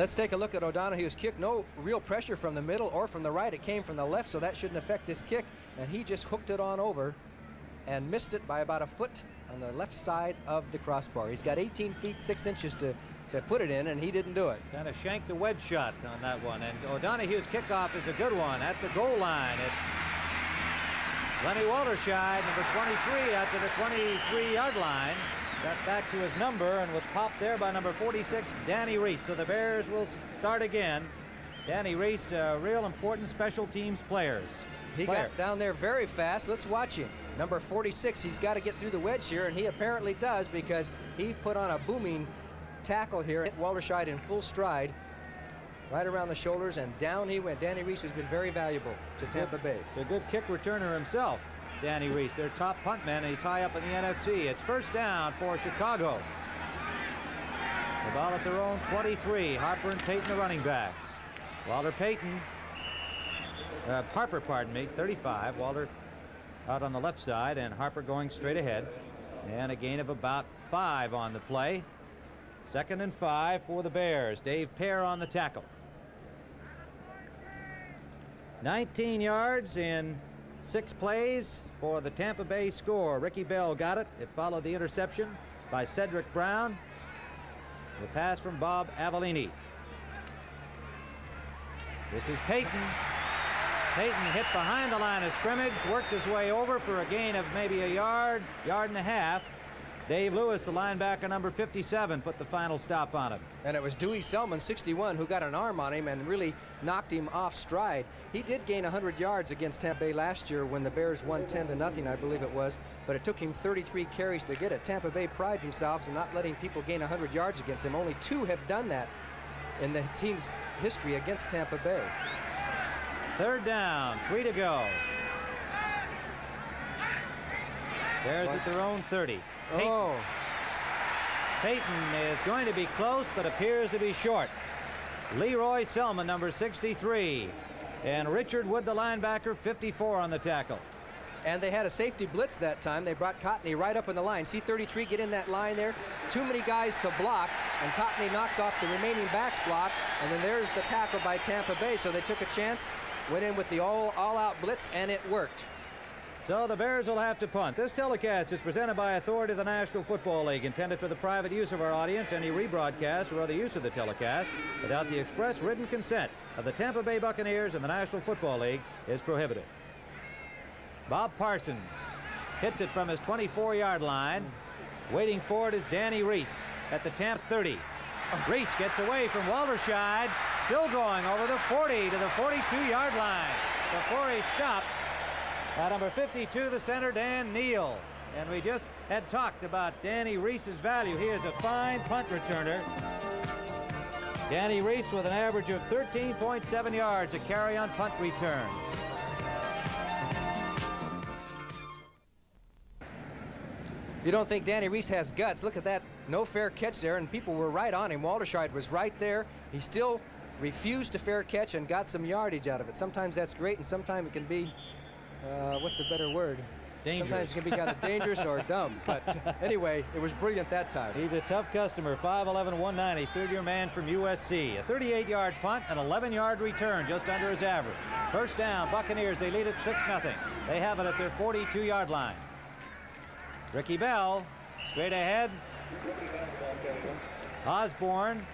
Let's take a look at O'Donoghue's kick. No real pressure from the middle or from the right. It came from the left, so that shouldn't affect this kick. And he just hooked it on over and missed it by about a foot on the left side of the crossbar. He's got 18 feet 6 inches to put it in, and he didn't do it. Kind of shanked a wedge shot on that one. And O'Donoghue's kickoff is a good one at the goal line. It's Lenny Walterscheid, number 23, out to the 23-yard line. Got back to his number and was popped there by number 46, Danny Reese. So the Bears will start again. Danny Reese, real important special teams players. He got down there very fast. Let's watch him. Number 46, he's got to get through the wedge here, and he apparently does, because he put on a booming tackle here. Hit Walterscheid in full stride, right around the shoulders, and down he went. Danny Reese has been very valuable to Tampa Bay. It's a good kick returner himself. Danny Reese, their top punt man, and he's high up in the NFC. It's first down for Chicago. The ball at their own 23. Harper and Payton, the running backs. Harper, pardon me, 35. Walter out on the left side, and Harper going straight ahead. And a gain of about 5 on the play. 2nd and 5 for the Bears. Dave Pear on the tackle. 19 yards in 6 plays for the Tampa Bay score. Ricky Bell got it. It followed the interception by Cedric Brown. The pass from Bob Avellini. This is Payton. Payton hit behind the line of scrimmage, worked his way over for a gain of maybe a yard, yard and a half. Dave Lewis, the linebacker, number 57, put the final stop on him. And it was Dewey Selman, 61, who got an arm on him and really knocked him off stride. He did gain 100 yards against Tampa Bay last year when the Bears won 10-0, I believe it was, but it took him 33 carries to get it. Tampa Bay prides themselves in not letting people gain 100 yards against them. Only 2 have done that in the team's history against Tampa Bay. 3rd down, 3 to go. Bears at their own 30. Oh. Payton is going to be close, but appears to be short. Leroy Selman, number 63. And Richard Wood, the linebacker, 54 on the tackle. And they had a safety blitz that time. They brought Cotney right up in the line. See 33 get in that line there. Too many guys to block, and Cotney knocks off the remaining backs block. And then there's the tackle by Tampa Bay. So they took a chance, went in with the all-out blitz, and it worked. So the Bears will have to punt. This telecast is presented by authority of the National Football League, intended for the private use of our audience. Any rebroadcast or other use of the telecast without the express written consent of the Tampa Bay Buccaneers and the National Football League is prohibited. Bob Parsons hits it from his 24-yard line. Waiting for it is Danny Reese at the Tampa 30. Reese gets away from Walterscheid, still going over the 40 to the 42-yard line before he stopped. Number 52, the center, Dan Neal. And we just had talked about Danny Reese's value. He is a fine punt returner. Danny Reese with an average of 13.7 yards a carry on punt returns. If you don't think Danny Reese has guts, look at that no fair catch there, and people were right on him. Walterscheid was right there. He still refused to fair catch and got some yardage out of it. Sometimes that's great, and sometimes it can be what's a better word? Dangerous. Sometimes it can be kind of dangerous or dumb. But anyway, it was brilliant that time. He's a tough customer. 5'11", 190, third-year man from USC. A 38-yard punt, an 11-yard return, just under his average. First down, Buccaneers. They lead it 6-0. They have it at their 42-yard line. Ricky Bell, straight ahead. Osborne,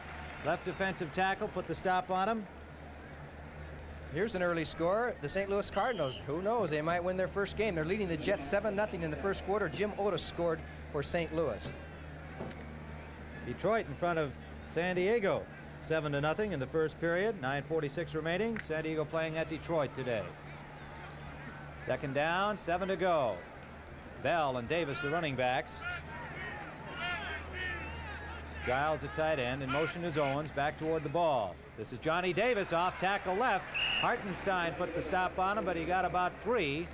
left defensive tackle, put the stop on him. Here's an early score. The St. Louis Cardinals, who knows, they might win their first game. They're leading the Jets 7-0 in the first quarter. Jim Otis scored for St. Louis. Detroit in front of San Diego, 7-0 in the first period. 9:46 remaining. San Diego playing at Detroit today. 2nd down, 7 to go. Bell and Davis, the running backs. Giles, the tight end. In motion is Owens, back toward the ball. This is Johnny Davis, off tackle left. Hartenstein put the stop on him, but he got about 3.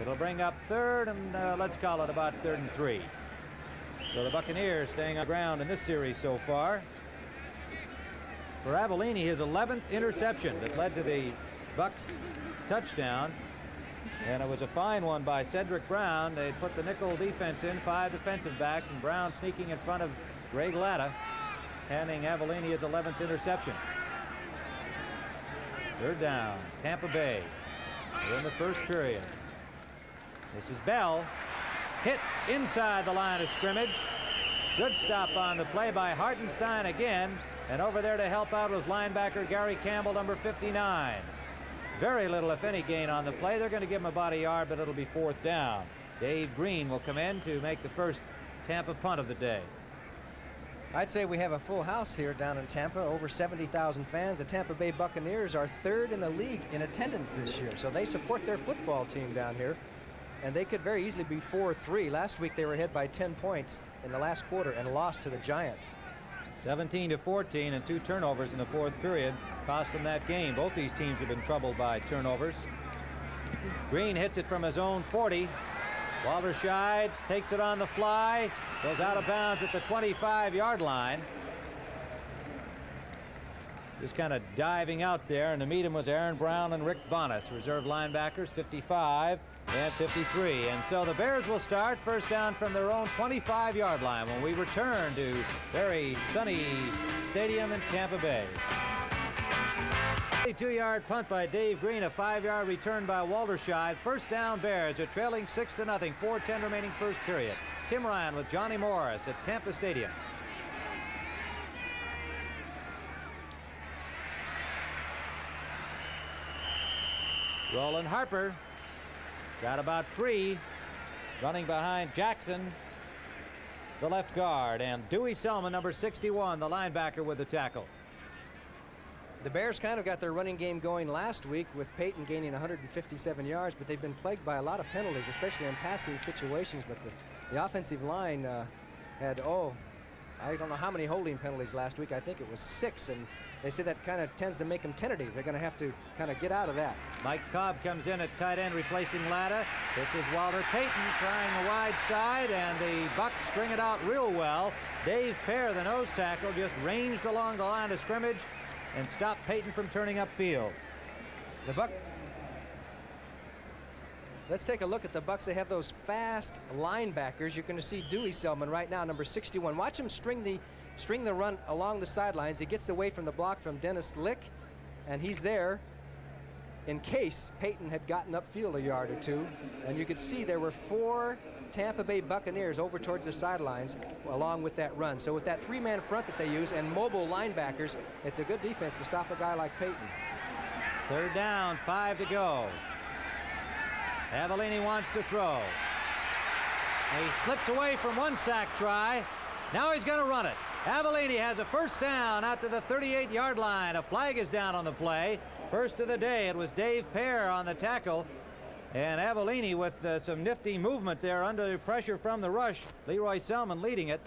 It'll bring up 3rd, and let's call it about 3rd and 3. So the Buccaneers staying on the ground in this series so far. For Avellini, his 11th interception that led to the Bucs touchdown. And it was a fine one by Cedric Brown. They put the nickel defense in, 5 defensive backs, and Brown sneaking in front of Greg Latta. handing Avellini his 11th interception. Third down, Tampa Bay. We're in the first period. This is Bell. Hit inside the line of scrimmage. Good stop on the play by Hartenstein again. And over there to help out was linebacker Gary Campbell, number 59. Very little, if any, gain on the play. They're going to give him about a yard, but it'll be fourth down. Dave Green will come in to make the first Tampa punt of the day. I'd say we have a full house here down in Tampa, over 70,000 fans. The Tampa Bay Buccaneers are third in the league in attendance this year, so they support their football team down here, and they could very easily be 4-3. Last week they were ahead by 10 points in the last quarter and lost to the Giants. 17-14 and 2 turnovers in the fourth period cost them that game. Both these teams have been troubled by turnovers. Green hits it from his own 40. Walterscheid takes it on the fly, goes out of bounds at the 25-yard line. Just kind of diving out there, and to meet him was Aaron Brown and Rick Bonas, reserve linebackers, 55 and 53. And so the Bears will start first down from their own 25-yard line when we return to very sunny stadium in Tampa Bay. 22-yard punt by Dave Green, a 5-yard return by Walterscheid. First down Bears are trailing 6-0. 4:10 remaining first period. Tim Ryan with Johnny Morris at Tampa Stadium. Roland Harper got about 3, running behind Jackson, the left guard, and Dewey Selman, number 61, the linebacker, with the tackle. The Bears kind of got their running game going last week with Peyton gaining 157 yards, but they've been plagued by a lot of penalties, especially in passing situations. But the offensive line had, I don't know how many holding penalties last week. I think it was 6, and they say that kind of tends to make them tentative. They're going to have to kind of get out of that. Mike Cobb comes in at tight end, replacing Latta. This is Walter Payton trying the wide side, and the Bucs string it out real well. Dave Pear, the nose tackle, just ranged along the line of scrimmage and stopped Payton from turning upfield. Let's take a look at the Bucs. They have those fast linebackers. You're going to see Dewey Selman right now, number 61. Watch him string the run along the sidelines. He gets away from the block from Dennis Lick, and he's there in case Peyton had gotten upfield a yard or 2. And you could see there were 4 Tampa Bay Buccaneers over towards the sidelines along with that run. So with that 3-man front that they use and mobile linebackers, it's a good defense to stop a guy like Peyton. Third down, 5 to go. Avellini wants to throw. He slips away from one sack try. Now he's going to run it. Avellini has a first down out to the 38-yard line. A flag is down on the play. First of the day. It was Dave Pear on the tackle. And Avellini with some nifty movement there under pressure from the rush. Leroy Selman leading it.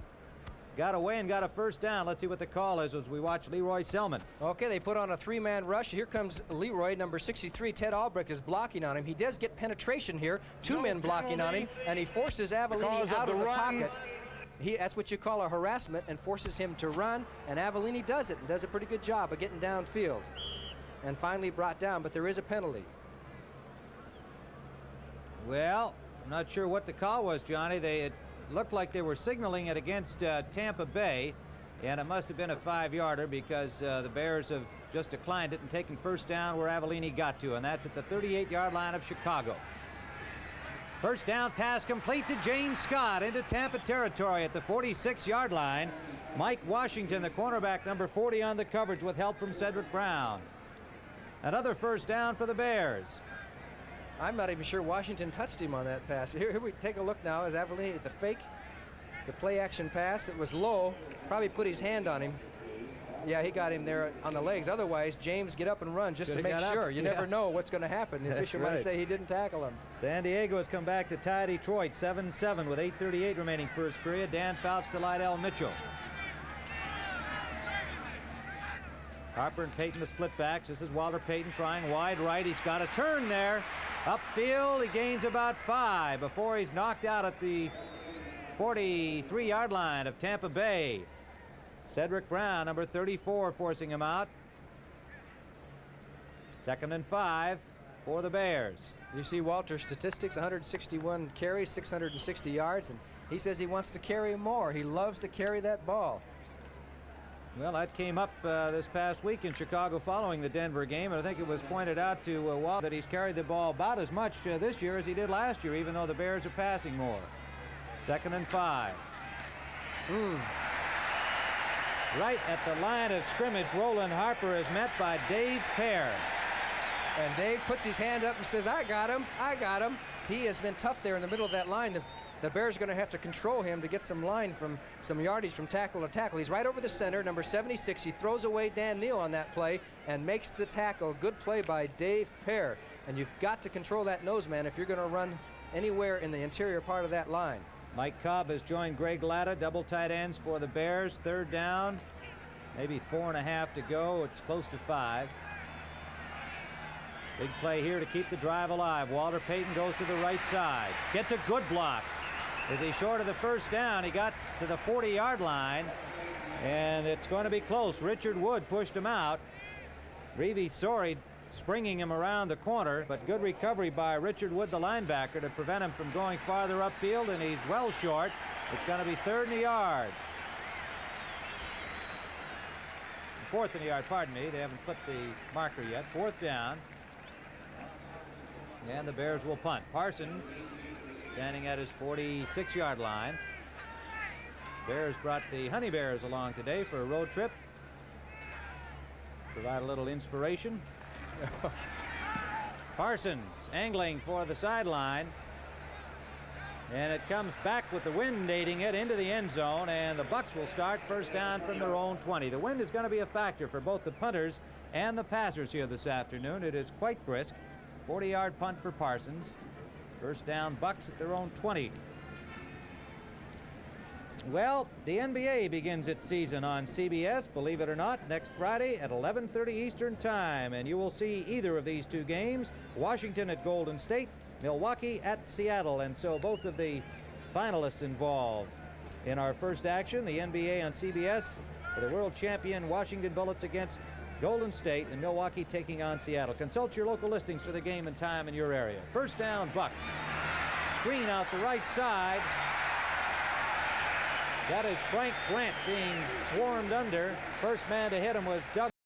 Got away and got a first down. Let's see what the call is as we watch Leroy Selman. Okay, they put on a 3-man rush. Here comes Leroy, number 63. Ted Albrecht is blocking on him. He does get penetration here. 2 men blocking on him, and he forces Avellini out of the pocket. That's what you call a harassment, and forces him to run, and Avellini does it, and does a pretty good job of getting downfield. And finally brought down, but there is a penalty. Well, I'm not sure what the call was, Johnny. It looked like they were signaling it against Tampa Bay, and it must have been a 5-yarder because the Bears have just declined it and taken first down where Avellini got to, and that's at the 38-yard line of Chicago. First down pass complete to James Scott into Tampa territory at the 46-yard line. Mike Washington, the cornerback, number 40, on the coverage with help from Cedric Brown. Another first down for the Bears. I'm not even sure Washington touched him on that pass. Here we take a look now as Avellini at the fake. The play action pass. It was low. Probably put his hand on him. Yeah, he got him there on the legs. Otherwise, James get up and run just to make sure. You never know what's going to happen. The official might say he didn't tackle him. San Diego has come back to tie Detroit 7-7 with 8:38 remaining first period. Dan Fouts to Lydell Mitchell. Harper and Payton the split backs. This is Walter Payton trying wide right. He's got a turn there. Upfield, he gains about 5 before he's knocked out at the 43-yard line of Tampa Bay. Cedric Brown, number 34, forcing him out. 2nd and 5 for the Bears. You see Walter's statistics, 161 carries, 660 yards, and he says he wants to carry more. He loves to carry that ball. Well, that came up this past week in Chicago following the Denver game, and I think it was pointed out to Wall that he's carried the ball about as much this year as he did last year, even though the Bears are passing more. 2nd and 5. Right at the line of scrimmage, Roland Harper is met by Dave Pear. And Dave puts his hand up and says, I got him, I got him. He has been tough there in the middle of that line. The Bears are going to have to control him to get some line from some yardage from tackle to tackle. He's right over the center, number 76. He throws away Dan Neal on that play and makes the tackle. Good play by Dave Pear. And you've got to control that nose man if you're going to run anywhere in the interior part of that line. Mike Cobb has joined Greg Latta, double tight ends for the Bears. 3rd down, maybe 4.5 to go. It's close to 5. Big play here to keep the drive alive. Walter Payton goes to the right side. Gets a good block. Is he short of the first down? He got to the 40-yard line, and it's going to be close. Richard Wood pushed him out. Reeve Sorey springing him around the corner, but good recovery by Richard Wood, the linebacker, to prevent him from going farther upfield, and he's well short. It's going to be 3rd and a yard. 4th and a yard, pardon me. They haven't flipped the marker yet. 4th down. And the Bears will punt. Parsons standing at his 46-yard line. Bears brought the Honey Bears along today for a road trip. Provide a little inspiration. Parsons angling for the sideline. And it comes back with the wind aiding it into the end zone, and the Bucs will start 1st down from their own 20. The wind is going to be a factor for both the punters and the passers here this afternoon. It is quite brisk. 40-yard punt for Parsons. 1st down, Bucs at their own 20. Well, the NBA begins its season on CBS, believe it or not, next Friday at 11:30 Eastern Time. And you will see either of these two games, Washington at Golden State, Milwaukee at Seattle. And so both of the finalists involved in our first action, the NBA on CBS, for the world champion Washington Bullets against Golden State, and Milwaukee taking on Seattle. Consult your local listings for the game and time in your area. 1st down, Bucs. Screen out the right side. That is Frank Grant being swarmed under. First man to hit him was Doug